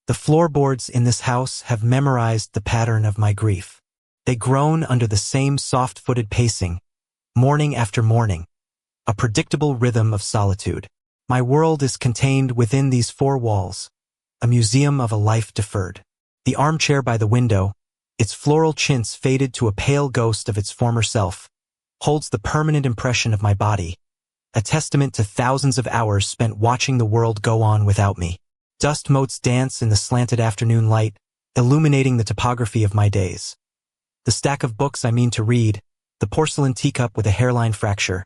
The floorboards in this house have memorized the pattern of my grief. They groan under the same soft-footed pacing, morning after morning, a predictable rhythm of solitude. My world is contained within these four walls, a museum of a life deferred. The armchair by the window, its floral chintz faded to a pale ghost of its former self, holds the permanent impression of my body, a testament to thousands of hours spent watching the world go on without me. Dust motes dance in the slanted afternoon light, illuminating the topography of my days. The stack of books I mean to read, the porcelain teacup with a hairline fracture,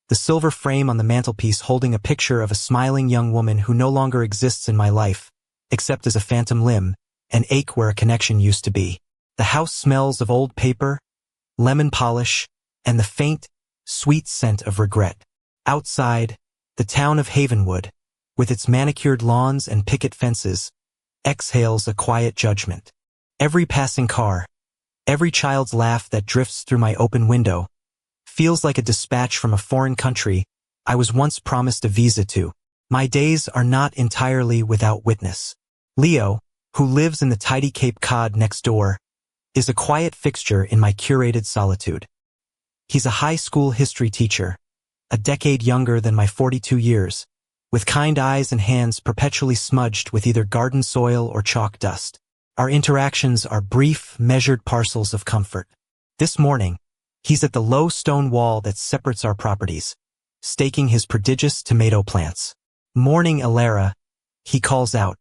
the silver frame on the mantelpiece holding a picture of a smiling young woman who no longer exists in my life, except as a phantom limb, an ache where a connection used to be. The house smells of old paper, lemon polish, and the faint, sweet scent of regret. Outside, the town of Havenwood, with its manicured lawns and picket fences, exhales a quiet judgment. Every passing car, every child's laugh that drifts through my open window, feels like a dispatch from a foreign country I was once promised a visa to. My days are not entirely without witness. Leo, who lives in the tidy Cape Cod next door, is a quiet fixture in my curated solitude. He's a high school history teacher, a decade younger than my 42 years, with kind eyes and hands perpetually smudged with either garden soil or chalk dust. Our interactions are brief, measured parcels of comfort. This morning, he's at the low stone wall that separates our properties, staking his prodigious tomato plants. "Morning, Alara," he calls out,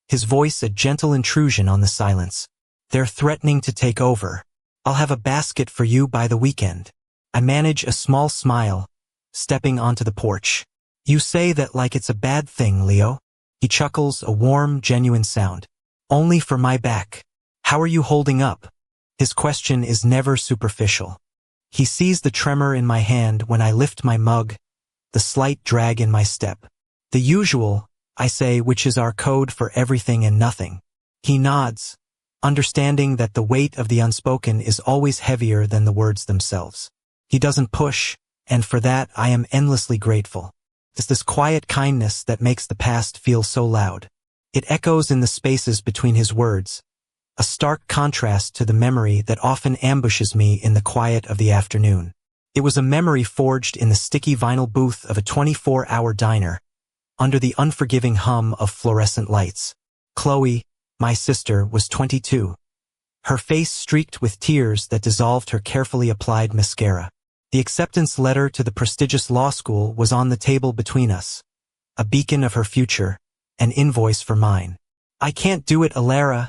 his voice a gentle intrusion on the silence. "They're threatening to take over. I'll have a basket for you by the weekend." I manage a small smile, stepping onto the porch. "You say that like it's a bad thing, Leo." He chuckles, a warm, genuine sound. "Only for my back. How are you holding up?" His question is never superficial. He sees the tremor in my hand when I lift my mug, the slight drag in my step. "The usual," I say, which is our code for everything and nothing. He nods, understanding that the weight of the unspoken is always heavier than the words themselves. He doesn't push, and for that I am endlessly grateful. It's this quiet kindness that makes the past feel so loud. It echoes in the spaces between his words, a stark contrast to the memory that often ambushes me in the quiet of the afternoon. It was a memory forged in the sticky vinyl booth of a 24-hour diner, under the unforgiving hum of fluorescent lights. Chloe, my sister, was 22. Her face streaked with tears that dissolved her carefully applied mascara. The acceptance letter to the prestigious law school was on the table between us, a beacon of her future, an invoice for mine. "I can't do it, Alara,"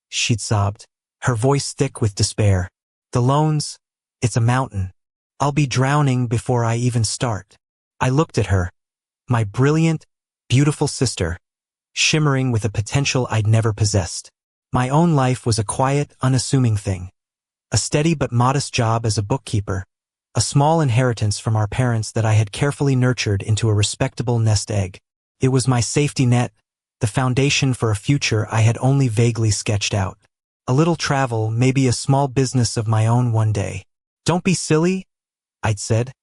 she'd sobbed, her voice thick with despair. "The loans, it's a mountain. I'll be drowning before I even start." I looked at her, my brilliant, beautiful sister, shimmering with a potential I'd never possessed. My own life was a quiet, unassuming thing. A steady but modest job as a bookkeeper, a small inheritance from our parents that I had carefully nurtured into a respectable nest egg. It was my safety net, the foundation for a future I had only vaguely sketched out. A little travel, maybe a small business of my own one day. "Don't be silly," I'd said,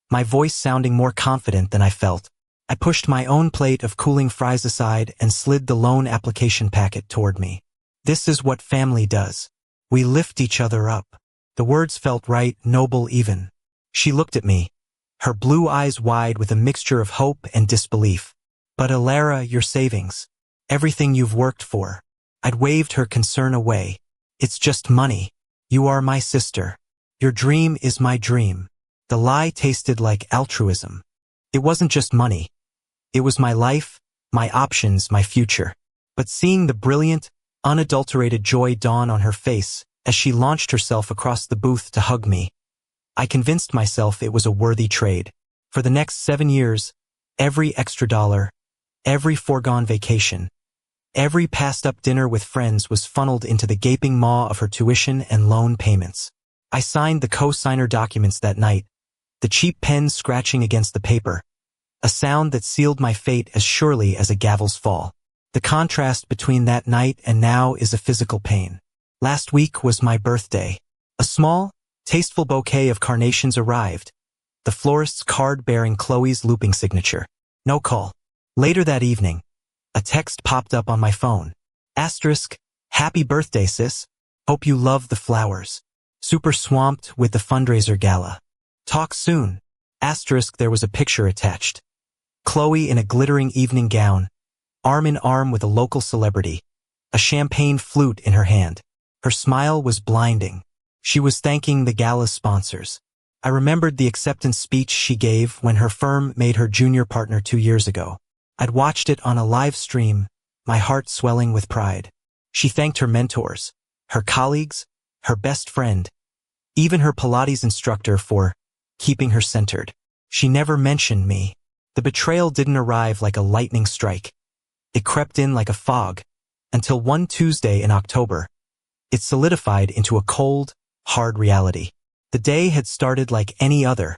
my voice sounding more confident than I felt. I pushed my own plate of cooling fries aside and slid the loan application packet toward me. "This is what family does. We lift each other up." The words felt right, noble even. She looked at me, her blue eyes wide with a mixture of hope and disbelief. "But Alara, your savings, everything you've worked for." I'd waved her concern away. "It's just money. You are my sister. Your dream is my dream." The lie tasted like altruism. It wasn't just money. It was my life, my options, my future. But seeing the brilliant, unadulterated joy dawn on her face as she launched herself across the booth to hug me, I convinced myself it was a worthy trade. For the next 7 years, every extra dollar, every foregone vacation, every passed-up dinner with friends was funneled into the gaping maw of her tuition and loan payments. I signed the co-signer documents that night, the cheap pen scratching against the paper, a sound that sealed my fate as surely as a gavel's fall. The contrast between that night and now is a physical pain. Last week was my birthday. A small, tasteful bouquet of carnations arrived, the florist's card bearing Chloe's looping signature. No call. Later that evening, a text popped up on my phone. Asterisk, happy birthday, sis. Hope you love the flowers. Super swamped with the fundraiser gala. Talk soon. Asterisk, there was a picture attached. Chloe in a glittering evening gown, arm in arm with a local celebrity, a champagne flute in her hand. Her smile was blinding. She was thanking the gala's sponsors. I remembered the acceptance speech she gave when her firm made her junior partner 2 years ago. I'd watched it on a live stream, my heart swelling with pride. She thanked her mentors, her colleagues, her best friend, even her Pilates instructor for keeping her centered. She never mentioned me. The betrayal didn't arrive like a lightning strike. It crept in like a fog, until one Tuesday in October. It solidified into a cold, hard reality. The day had started like any other,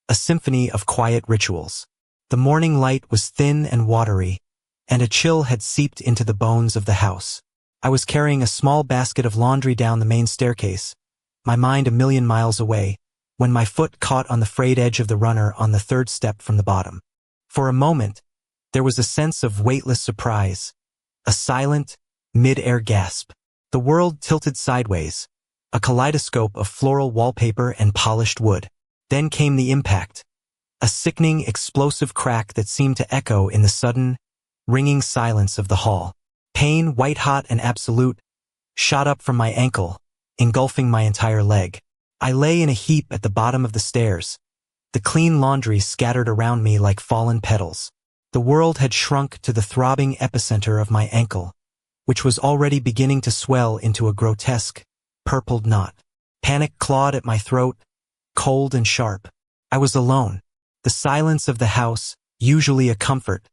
a symphony of quiet rituals. The morning light was thin and watery, and a chill had seeped into the bones of the house. I was carrying a small basket of laundry down the main staircase, my mind a million miles away, when my foot caught on the frayed edge of the runner on the third step from the bottom. For a moment, there was a sense of weightless surprise, a silent, mid-air gasp. The world tilted sideways, a kaleidoscope of floral wallpaper and polished wood. Then came the impact, a sickening, explosive crack that seemed to echo in the sudden, ringing silence of the hall. Pain, white-hot and absolute, shot up from my ankle, engulfing my entire leg. I lay in a heap at the bottom of the stairs, the clean laundry scattered around me like fallen petals. The world had shrunk to the throbbing epicenter of my ankle, which was already beginning to swell into a grotesque, purpled knot. Panic clawed at my throat, cold and sharp. I was alone. The silence of the house, usually a comfort,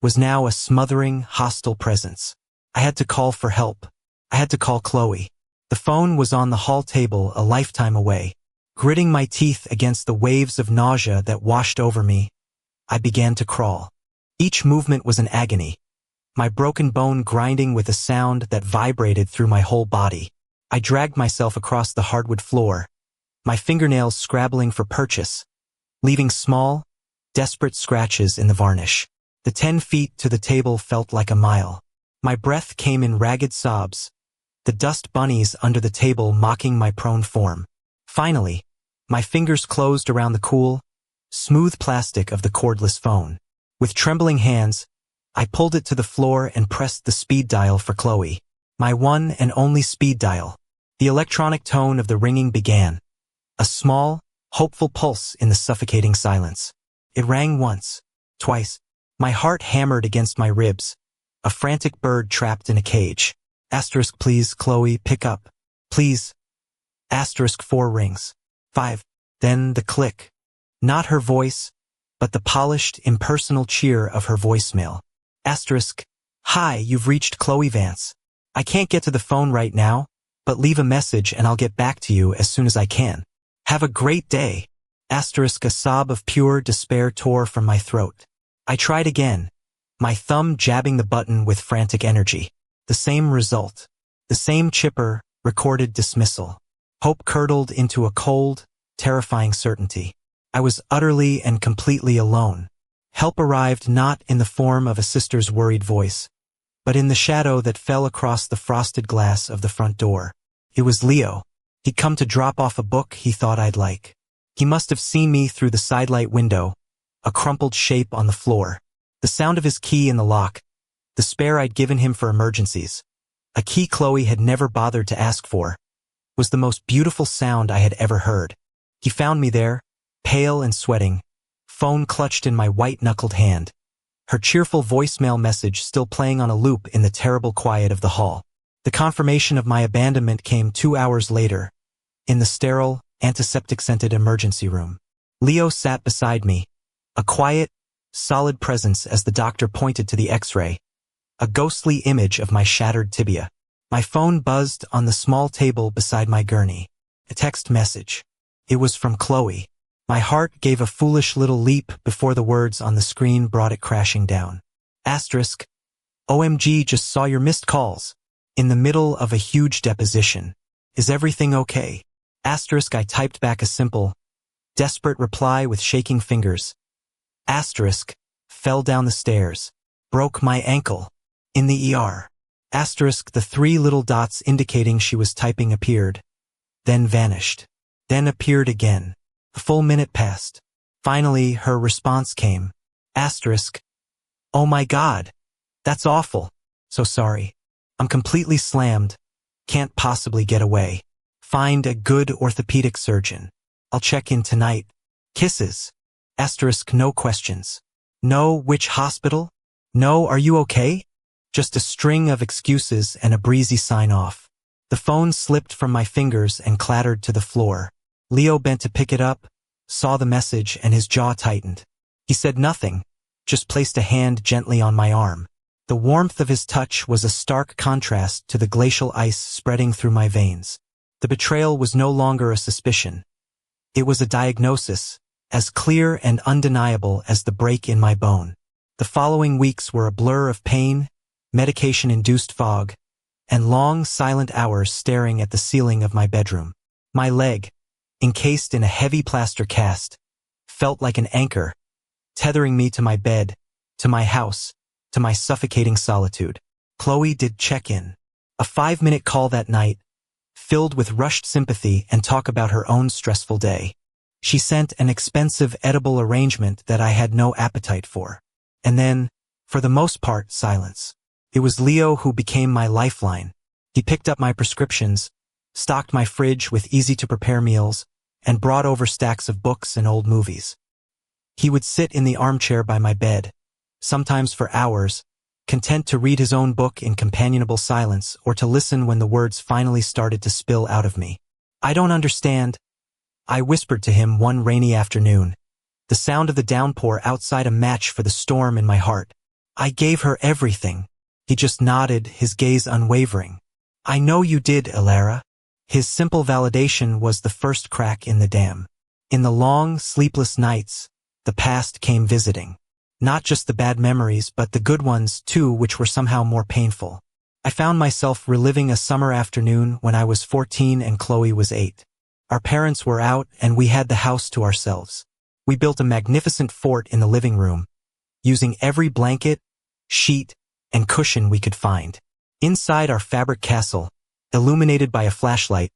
was now a smothering, hostile presence. I had to call for help. I had to call Chloe. The phone was on the hall table a lifetime away. Gritting my teeth against the waves of nausea that washed over me, I began to crawl. Each movement was an agony, my broken bone grinding with a sound that vibrated through my whole body. I dragged myself across the hardwood floor, my fingernails scrabbling for purchase, leaving small, desperate scratches in the varnish. The 10 feet to the table felt like a mile. My breath came in ragged sobs, the dust bunnies under the table mocking my prone form. Finally, my fingers closed around the cool, smooth plastic of the cordless phone. With trembling hands, I pulled it to the floor and pressed the speed dial for Chloe. My one and only speed dial. The electronic tone of the ringing began. A small, hopeful pulse in the suffocating silence. It rang once, twice. My heart hammered against my ribs. A frantic bird trapped in a cage. Asterisk, please, Chloe, pick up. Please. Asterisk, 4 rings. 5. Then the click. Not her voice, but the polished, impersonal cheer of her voicemail. Asterisk, hi, you've reached Chloe Vance. I can't get to the phone right now, but leave a message and I'll get back to you as soon as I can. Have a great day. Asterisk, a sob of pure despair tore from my throat. I tried again, my thumb jabbing the button with frantic energy. The same result. The same chipper, recorded dismissal. Hope curdled into a cold, terrifying certainty. I was utterly and completely alone. Help arrived not in the form of a sister's worried voice, but in the shadow that fell across the frosted glass of the front door. It was Leo. He'd come to drop off a book he thought I'd like. He must have seen me through the sidelight window, a crumpled shape on the floor. The sound of his key in the lock, the spare I'd given him for emergencies, a key Chloe had never bothered to ask for, was the most beautiful sound I had ever heard. He found me there, pale and sweating, phone clutched in my white-knuckled hand, her cheerful voicemail message still playing on a loop in the terrible quiet of the hall. The confirmation of my abandonment came 2 hours later, in the sterile, antiseptic-scented emergency room. Leo sat beside me, a quiet, solid presence as the doctor pointed to the X-ray, a ghostly image of my shattered tibia. My phone buzzed on the small table beside my gurney. A text message. It was from Chloe. My heart gave a foolish little leap before the words on the screen brought it crashing down. Asterisk, OMG, just saw your missed calls. In the middle of a huge deposition. Is everything okay? Asterisk, I typed back a simple, desperate reply with shaking fingers. Asterisk, fell down the stairs. Broke my ankle. In the ER. Asterisk, the three little dots indicating she was typing appeared, then vanished, then appeared again. A full minute passed. Finally, her response came. Asterisk, oh my God, that's awful. So sorry. I'm completely slammed. Can't possibly get away. Find a good orthopedic surgeon. I'll check in tonight. Kisses. Asterisk, no questions. No, which hospital? No, are you okay? Just a string of excuses and a breezy sign-off. The phone slipped from my fingers and clattered to the floor. Leo bent to pick it up, saw the message, and his jaw tightened. He said nothing, just placed a hand gently on my arm. The warmth of his touch was a stark contrast to the glacial ice spreading through my veins. The betrayal was no longer a suspicion. It was a diagnosis, as clear and undeniable as the break in my bone. The following weeks were a blur of pain, medication-induced fog, and long, silent hours staring at the ceiling of my bedroom. My leg, encased in a heavy plaster cast, felt like an anchor, tethering me to my bed, to my house, to my suffocating solitude. Chloe did check in. A 5-minute call that night, filled with rushed sympathy and talk about her own stressful day. She sent an expensive edible arrangement that I had no appetite for. And then, for the most part, silence. It was Leo who became my lifeline. He picked up my prescriptions, stocked my fridge with easy-to-prepare meals, and brought over stacks of books and old movies. He would sit in the armchair by my bed, sometimes for hours, content to read his own book in companionable silence or to listen when the words finally started to spill out of me. I don't understand, I whispered to him one rainy afternoon, the sound of the downpour outside a match for the storm in my heart. I gave her everything. He just nodded, his gaze unwavering. I know you did, Alara. His simple validation was the first crack in the dam. In the long, sleepless nights, the past came visiting. Not just the bad memories, but the good ones, too, which were somehow more painful. I found myself reliving a summer afternoon when I was 14 and Chloe was 8. Our parents were out and we had the house to ourselves. We built a magnificent fort in the living room, using every blanket, sheet, and cushion we could find. Inside our fabric castle, illuminated by a flashlight,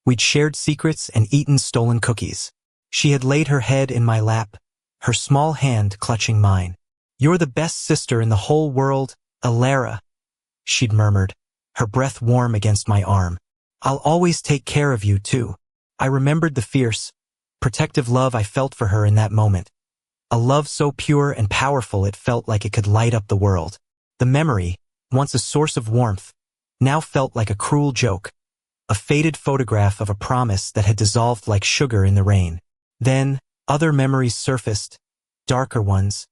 we'd shared secrets and eaten stolen cookies. She had laid her head in my lap, her small hand clutching mine. You're the best sister in the whole world, Alara, she'd murmured, her breath warm against my arm. I'll always take care of you, too. I remembered the fierce, protective love I felt for her in that moment. A love so pure and powerful it felt like it could light up the world. The memory, once a source of warmth, now felt like a cruel joke, a faded photograph of a promise that had dissolved like sugar in the rain. Then, other memories surfaced, darker ones,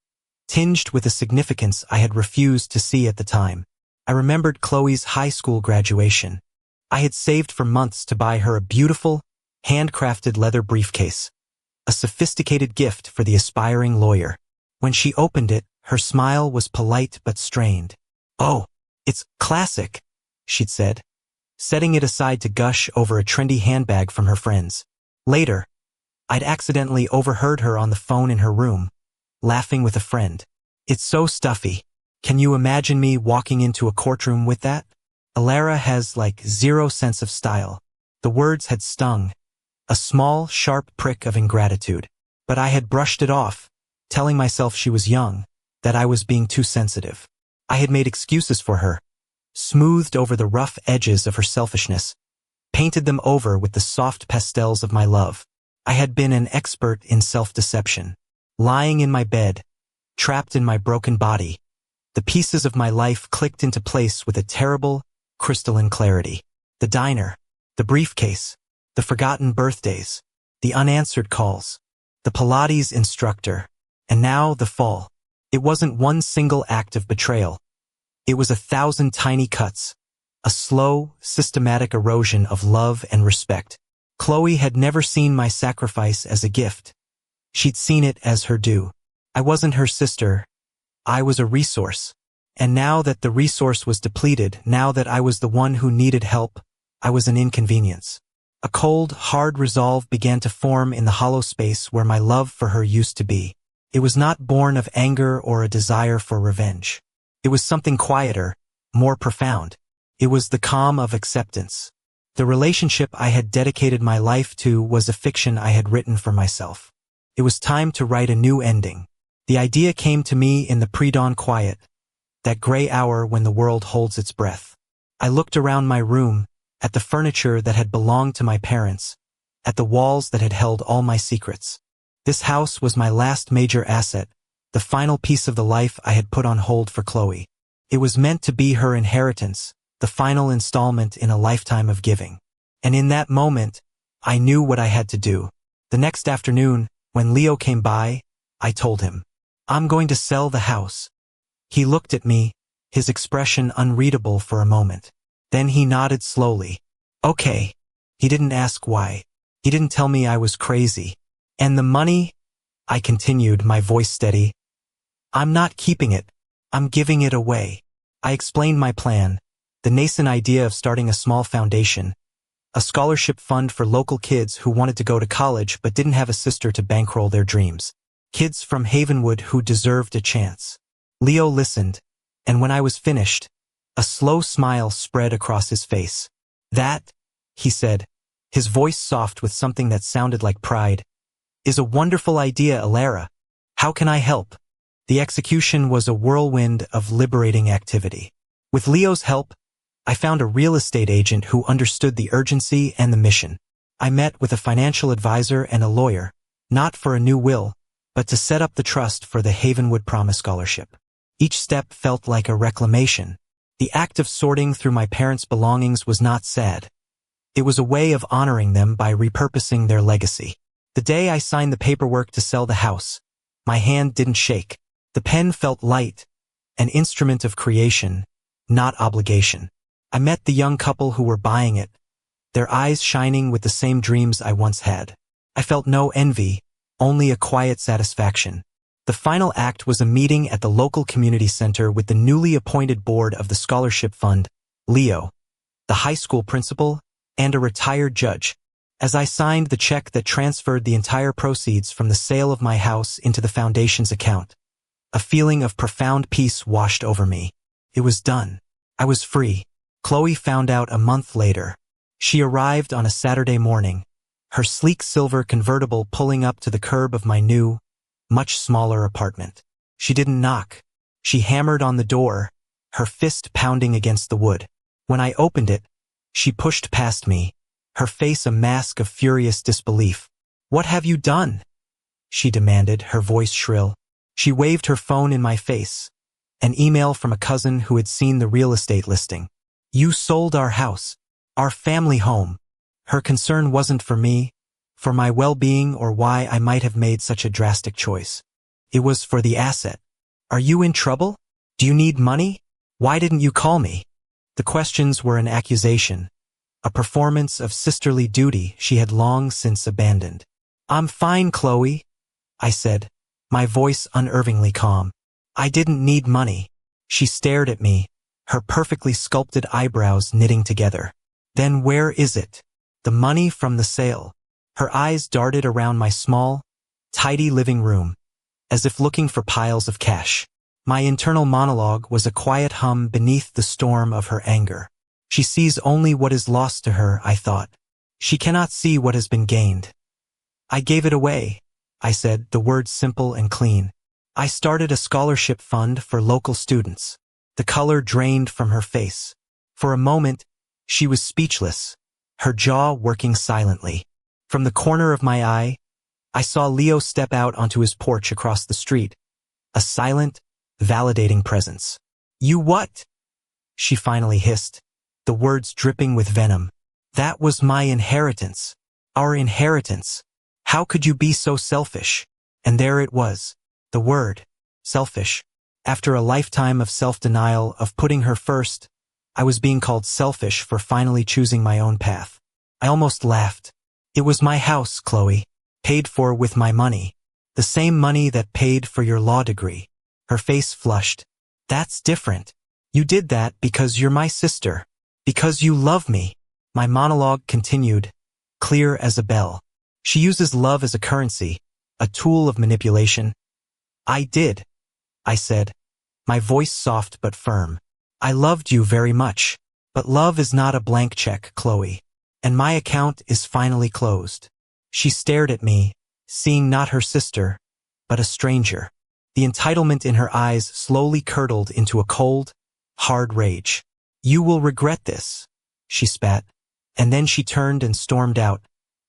tinged with a significance I had refused to see at the time. I remembered Chloe's high school graduation. I had saved for months to buy her a beautiful, handcrafted leather briefcase, a sophisticated gift for the aspiring lawyer. When she opened it, her smile was polite but strained. Oh, it's classic, she'd said, setting it aside to gush over a trendy handbag from her friends. Later, I'd accidentally overheard her on the phone in her room, laughing with a friend. It's so stuffy. Can you imagine me walking into a courtroom with that? Alara has like zero sense of style. The words had stung, a small, sharp prick of ingratitude. But I had brushed it off, telling myself she was young, that I was being too sensitive. I had made excuses for her, smoothed over the rough edges of her selfishness, painted them over with the soft pastels of my love. I had been an expert in self-deception. Lying in my bed, trapped in my broken body, the pieces of my life clicked into place with a terrible, crystalline clarity. The diner, the briefcase, the forgotten birthdays, the unanswered calls, the Pilates instructor, and now the fall. It wasn't one single act of betrayal. It was 1,000 tiny cuts, a slow, systematic erosion of love and respect. Chloe had never seen my sacrifice as a gift. She'd seen it as her due. I wasn't her sister. I was a resource. And now that the resource was depleted, now that I was the one who needed help, I was an inconvenience. A cold, hard resolve began to form in the hollow space where my love for her used to be. It was not born of anger or a desire for revenge. It was something quieter, more profound. It was the calm of acceptance. The relationship I had dedicated my life to was a fiction I had written for myself. It was time to write a new ending. The idea came to me in the pre-dawn quiet, that gray hour when the world holds its breath. I looked around my room, at the furniture that had belonged to my parents, at the walls that had held all my secrets. This house was my last major asset, the final piece of the life I had put on hold for Chloe. It was meant to be her inheritance, the final installment in a lifetime of giving. And in that moment, I knew what I had to do. The next afternoon, when Leo came by, I told him, "I'm going to sell the house." He looked at me, his expression unreadable for a moment. Then he nodded slowly. "Okay." He didn't ask why. He didn't tell me I was crazy. "And the money?" I continued, my voice steady. "I'm not keeping it. I'm giving it away." I explained my plan, the nascent idea of starting a small foundation, a scholarship fund for local kids who wanted to go to college but didn't have a sister to bankroll their dreams. Kids from Havenwood who deserved a chance. Leo listened, and when I was finished, a slow smile spread across his face. "That," he said, his voice soft with something that sounded like pride, "is a wonderful idea, Alara. How can I help?" The execution was a whirlwind of liberating activity. With Leo's help, I found a real estate agent who understood the urgency and the mission. I met with a financial advisor and a lawyer, not for a new will, but to set up the trust for the Havenwood Promise Scholarship. Each step felt like a reclamation. The act of sorting through my parents' belongings was not sad. It was a way of honoring them by repurposing their legacy. The day I signed the paperwork to sell the house, my hand didn't shake. The pen felt light, an instrument of creation, not obligation. I met the young couple who were buying it, their eyes shining with the same dreams I once had. I felt no envy, only a quiet satisfaction. The final act was a meeting at the local community center with the newly appointed board of the scholarship fund, Leo, the high school principal, and a retired judge. As I signed the check that transferred the entire proceeds from the sale of my house into the foundation's account, a feeling of profound peace washed over me. It was done. I was free. Chloe found out a month later. She arrived on a Saturday morning, her sleek silver convertible pulling up to the curb of my new, much smaller apartment. She didn't knock. She hammered on the door, her fist pounding against the wood. When I opened it, she pushed past me, her face a mask of furious disbelief. "What have you done?" she demanded, her voice shrill. She waved her phone in my face, an email from a cousin who had seen the real estate listing. "You sold our house, our family home." Her concern wasn't for me, for my well-being or why I might have made such a drastic choice. It was for the asset. "Are you in trouble? Do you need money? Why didn't you call me?" The questions were an accusation, a performance of sisterly duty she had long since abandoned. "I'm fine, Chloe," I said, my voice unervingly calm. "I didn't need money." She stared at me, her perfectly sculpted eyebrows knitting together. "Then where is it? The money from the sale?" Her eyes darted around my small, tidy living room, as if looking for piles of cash. My internal monologue was a quiet hum beneath the storm of her anger. She sees only what is lost to her, I thought. She cannot see what has been gained. "I gave it away," I said, the words simple and clean. "I started a scholarship fund for local students." The color drained from her face. For a moment, she was speechless, her jaw working silently. From the corner of my eye, I saw Leo step out onto his porch across the street, a silent, validating presence. "You what?" she finally hissed, the words dripping with venom. "That was my inheritance. Our inheritance. How could you be so selfish?" And there it was, the word, selfish. After a lifetime of self-denial, of putting her first, I was being called selfish for finally choosing my own path. I almost laughed. "It was my house, Chloe, paid for with my money. The same money that paid for your law degree." Her face flushed. "That's different. You did that because you're my sister. Because you love me." My monologue continued, clear as a bell. "She uses love as a currency, a tool of manipulation." "I did," I said, my voice soft but firm. "I loved you very much. But love is not a blank check, Chloe. And my account is finally closed. She stared at me, seeing not her sister, but a stranger. The entitlement in her eyes slowly curdled into a cold, hard rage. You will regret this, she spat, and then she turned and stormed out,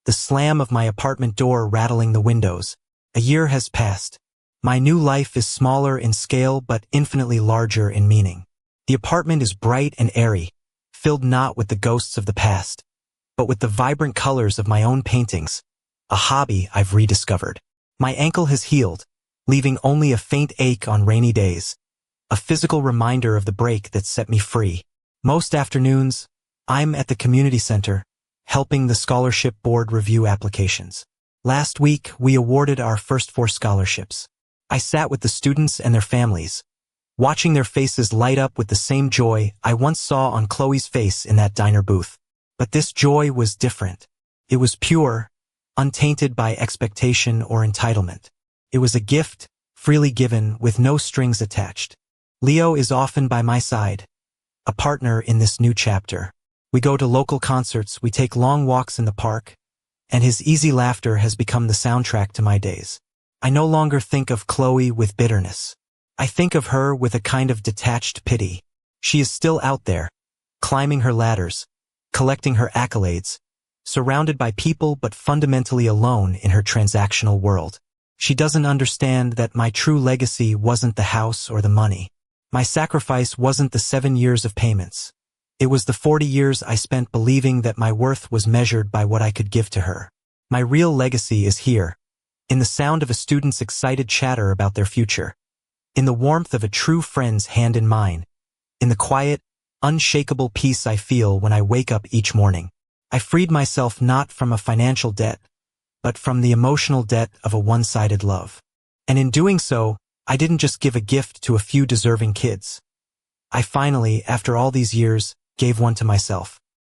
the slam of my apartment door rattling the windows. A year has passed. My new life is smaller in scale but infinitely larger in meaning. The apartment is bright and airy, filled not with the ghosts of the past, but with the vibrant colors of my own paintings, a hobby I've rediscovered. My ankle has healed, leaving only a faint ache on rainy days, a physical reminder of the break that set me free. Most afternoons, I'm at the community center, helping the scholarship board review applications. Last week, we awarded our first 4 scholarships. I sat with the students and their families, watching their faces light up with the same joy I once saw on Chloe's face in that diner booth. But this joy was different. It was pure, untainted by expectation or entitlement. It was a gift, freely given, with no strings attached. Leo is often by my side, a partner in this new chapter. We go to local concerts, we take long walks in the park, and his easy laughter has become the soundtrack to my days. I no longer think of Chloe with bitterness. I think of her with a kind of detached pity. She is still out there, climbing her ladders, collecting her accolades, surrounded by people but fundamentally alone in her transactional world. She doesn't understand that my true legacy wasn't the house or the money. My sacrifice wasn't the 7 years of payments. It was the 40 years I spent believing that my worth was measured by what I could give to her. My real legacy is here, in the sound of a student's excited chatter about their future, in the warmth of a true friend's hand in mine, in the quiet, unshakable peace I feel when I wake up each morning. I freed myself not from a financial debt, but from the emotional debt of a one-sided love. And in doing so, I didn't just give a gift to a few deserving kids. I finally, after all these years, gave one to myself.